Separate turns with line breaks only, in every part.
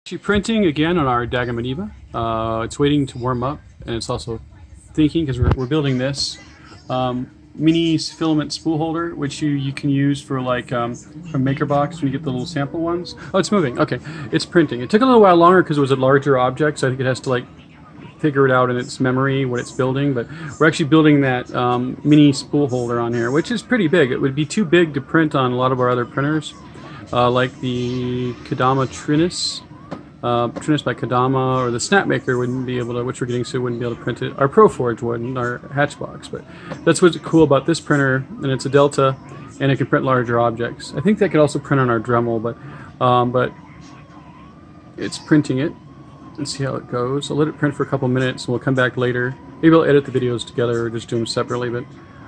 Actually printing again on our Dagoma Neva. It's waiting to warm up, and it's also thinking because we're building this mini filament spool holder, which you can use for like from MakerBox when you get the little sample ones. Oh, it's moving. Okay, it's printing. It took a little while longer because it was a larger object, so I think it has to like figure it out in its memory what it's building. But we're actually building that mini spool holder on here, which is pretty big. It would be too big to print on a lot of our other printers, like the Dagoma Trinus. Trinus by Dagoma, or the Snapmaker wouldn't be able to, which we're getting soon, wouldn't be able to print it. Our ProForge wouldn't, our Hatchbox. But that's what's cool about this printer, and it's a Delta, and it can print larger objects. I think that could also print on our Dremel, but it's printing it. Let's see how it goes. I'll let it print for a couple minutes, and we'll come back later. Maybe I'll edit the videos together or just do them separately. But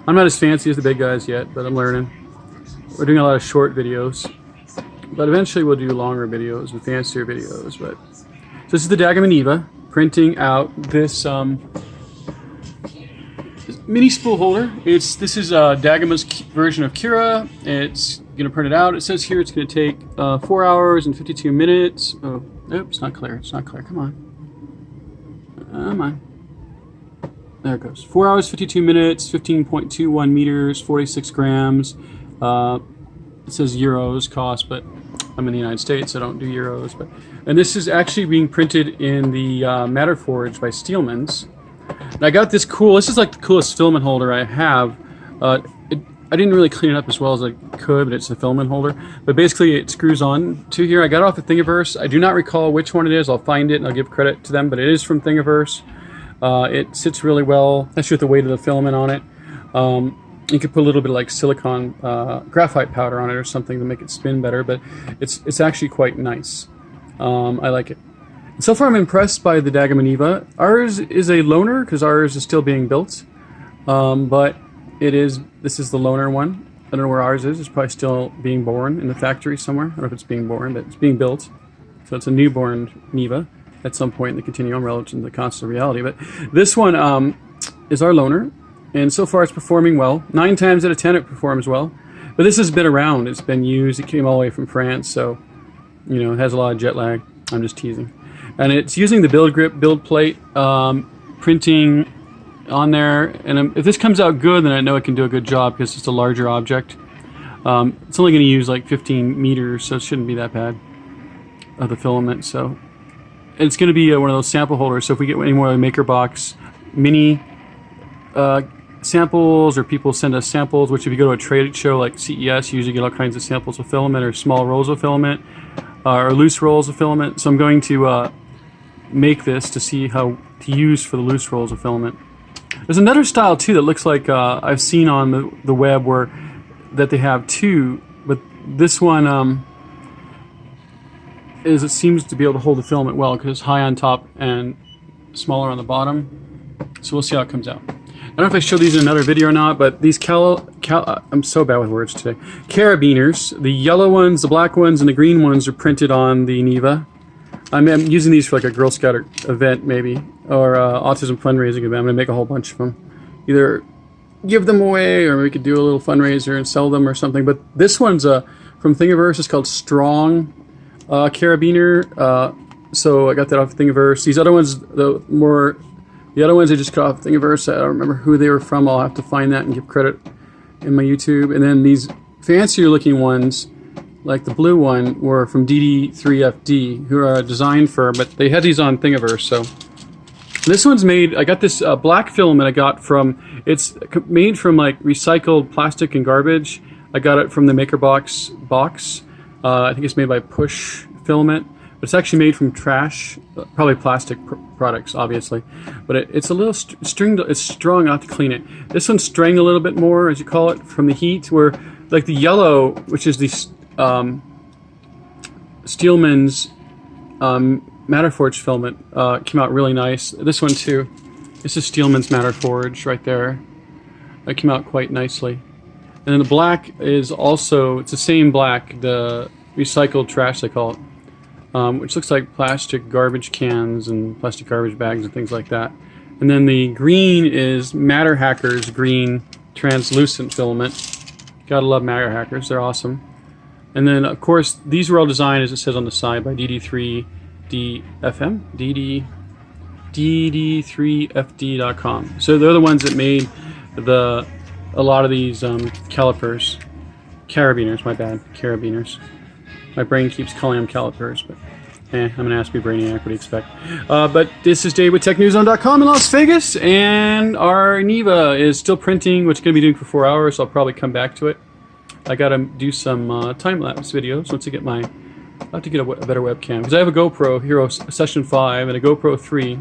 I'm not as fancy as the big guys yet, but I'm learning. We're doing a lot of short videos. But eventually we'll do longer videos with fancier videos. But so this is the Dagoma Neva printing out this mini spool holder. This is Dagoma's version of Cura. It's gonna print it out. It says here it's gonna take 4 hours and 52 minutes. Oh, nope, it's not clear. It's not clear. Come on. Come on. There it goes. 4 hours, 52 minutes, 15.21 meters, 46 grams. It says euros cost, but I'm in the United States, so I don't do euros. And this is actually being printed in the Matterforge by Steelman's. And I got this cool. This is like the coolest filament holder I have. I didn't really clean it up as well as I could, but it's a filament holder. But basically, it screws on to here. I got it off of Thingiverse. I do not recall which one it is. I'll find it and I'll give credit to them. But it is from Thingiverse. It sits really well, especially with the weight of the filament on it. You could put a little bit of like silicone graphite powder on it or something to make it spin better, but it's actually quite nice. I like it. So far I'm impressed by the Dagoma Neva. Ours is a loaner because ours is still being built, but this is the loaner one. I don't know where ours is. It's probably still being born in the factory somewhere. I don't know if it's being born, but it's being built. So it's a newborn Neva at some point in the continuum relative to the constant reality. But this one is our loaner. And so far it's performing well. 9 times out of 10 it performs well. But this has been around. It's been used. It came all the way from France, so you know it has a lot of jet lag. I'm just teasing. And it's using the build grip, build plate, printing on there. And if this comes out good, then I know it can do a good job because it's a larger object. It's only going to use like 15 meters, so it shouldn't be that bad of the filament. So it's going to be one of those sample holders. So if we get any more of the MakerBox mini samples, or people send us samples, which if you go to a trade show like CES, you usually get all kinds of samples of filament or small rolls of filament or loose rolls of filament. So I'm going to make this to see how to use for the loose rolls of filament. There's another style too that looks like I've seen on the web where that they have two, but this one it seems to be able to hold the filament well because it's high on top and smaller on the bottom. So we'll see how it comes out. I don't know if I showed these in another video or not, but these I'm so bad with words today. Carabiners, the yellow ones, the black ones, and the green ones are printed on the Neva. I'm using these for like a Girl Scout event maybe, or autism fundraising event. I'm gonna make a whole bunch of them. Either give them away, or we could do a little fundraiser and sell them or something. But this one's from Thingiverse. It's called Strong Carabiner. So I got that off Thingiverse. These other ones, the other ones I just cut off Thingiverse. I don't remember who they were from. I'll have to find that and give credit in my YouTube. And then these fancier looking ones, like the blue one, were from DD3FD, who are a design firm, but they had these on Thingiverse. So this one's made, I got this black filament I got from, it's made from like recycled plastic and garbage. I got it from the MakerBox box. I think it's made by Push Filament. But it's actually made from trash, probably plastic products, obviously. But it's a little stringed. It's strong enough to clean it. This one's stringed a little bit more, as you call it, from the heat. Where like the yellow, which is the Steelman's Matterforge filament, came out really nice. This one too. This is Steelman's Matterforge right there. That came out quite nicely. And then the black is also, it's the same black, the recycled trash they call it. Which looks like plastic garbage cans and plastic garbage bags and things like that. And then the green is Matter Hackers green translucent filament. Gotta love Matter Hackers, they're awesome. And then of course these were all designed, as it says on the side, by DD3 DFM, DD3FD.com. So they're the ones that made a lot of these calipers. Carabiners, my bad. Carabiners. My brain keeps calling them calipers, but I'm going to ask me Brainiac, what do you expect? But this is Dave with TechNewsZone.com in Las Vegas, and our Neva is still printing, which it's going to be doing for 4 hours, so I'll probably come back to it. I got to do some time-lapse videos once I get my... I'll have to get a better webcam, because I have a GoPro Hero Session 5 and a GoPro 3.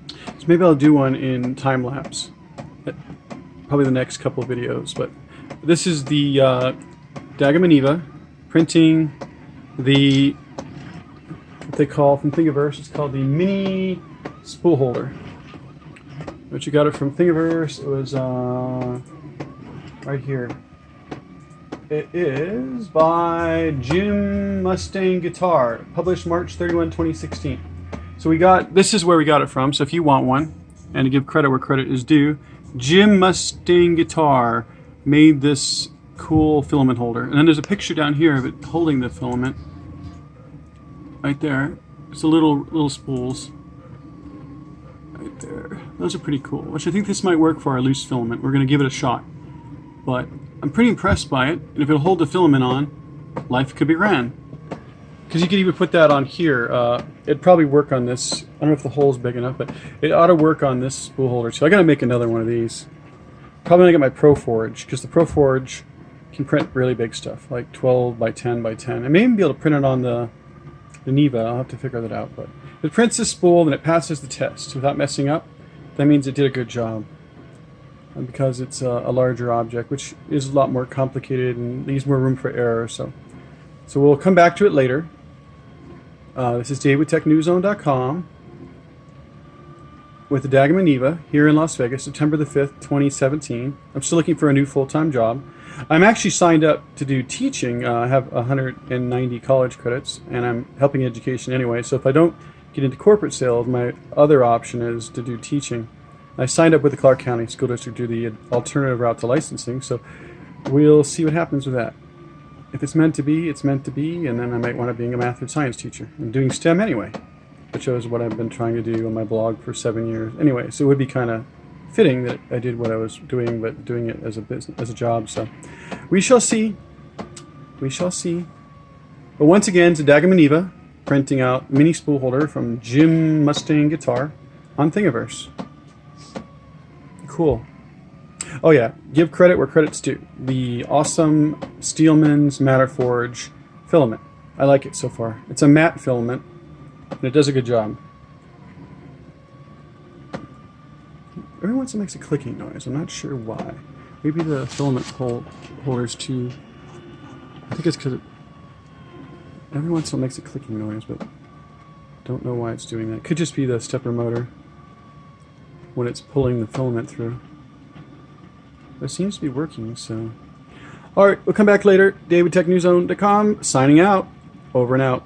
So maybe I'll do one in time-lapse. Probably the next couple of videos. But this is the Dagoma Neva printing the... what they call, from Thingiverse, it's called the Mini Spool holder. But you got it from Thingiverse. It was right here. It is by Jim Mustang guitar, published March 31, 2016. So we got, this is where we got it from, so if you want one, and to give credit where credit is due, Jim Mustang guitar made this cool filament holder. And then there's a picture down here of it holding the filament. Right there. It's the little spools. Right there. Those are pretty cool, which I think this might work for our loose filament. We're going to give it a shot. But I'm pretty impressed by it, and if it'll hold the filament on, life could be grand. Because you could even put that on here. It'd probably work on this. I don't know if the hole's big enough, but it ought to work on this spool holder. So I gotta make another one of these. Probably gonna get my Pro Forge, because the Pro Forge can print really big stuff, like 12 by 10 by 10. I may even be able to print it on the Neva. I'll have to figure that out. But if it prints this spool and it passes the test without messing up, that means it did a good job. Because it's a larger object, which is a lot more complicated and leaves more room for error. So we'll come back to it later. This is Dave with TechNewsZone.com with the Dagoma Neva here in Las Vegas, September the 5th, 2017. I'm still looking for a new full-time job. I'm actually signed up to do teaching. I have 190 college credits, and I'm helping education anyway. So if I don't get into corporate sales, my other option is to do teaching. I signed up with the Clark County School District to do the alternative route to licensing, so we'll see what happens with that. If it's meant to be, it's meant to be, and then I might wind up being a math or science teacher. I'm doing STEM anyway, which shows what I've been trying to do on my blog for 7 years. Anyway, so it would be kind of fitting that I did what I was doing, but doing it as a business, as a job. So we shall see. We shall see. But once again, it's a Dagoma Neva printing out Mini Spool holder from Jim Mustang guitar on Thingiverse. Cool. Oh yeah, give credit where credit's due. The awesome Steelman's Matterforge filament. I like it so far. It's a matte filament, and it does a good job. Every once in a while it makes a clicking noise. I'm not sure why. Maybe the filament holder's too... I think it's because every once in a while it makes a clicking noise, but don't know why it's doing that. Could just be the stepper motor when it's pulling the filament through. But it seems to be working, so... Alright, we'll come back later. DavidTechNewsZone.com, signing out. Over and out.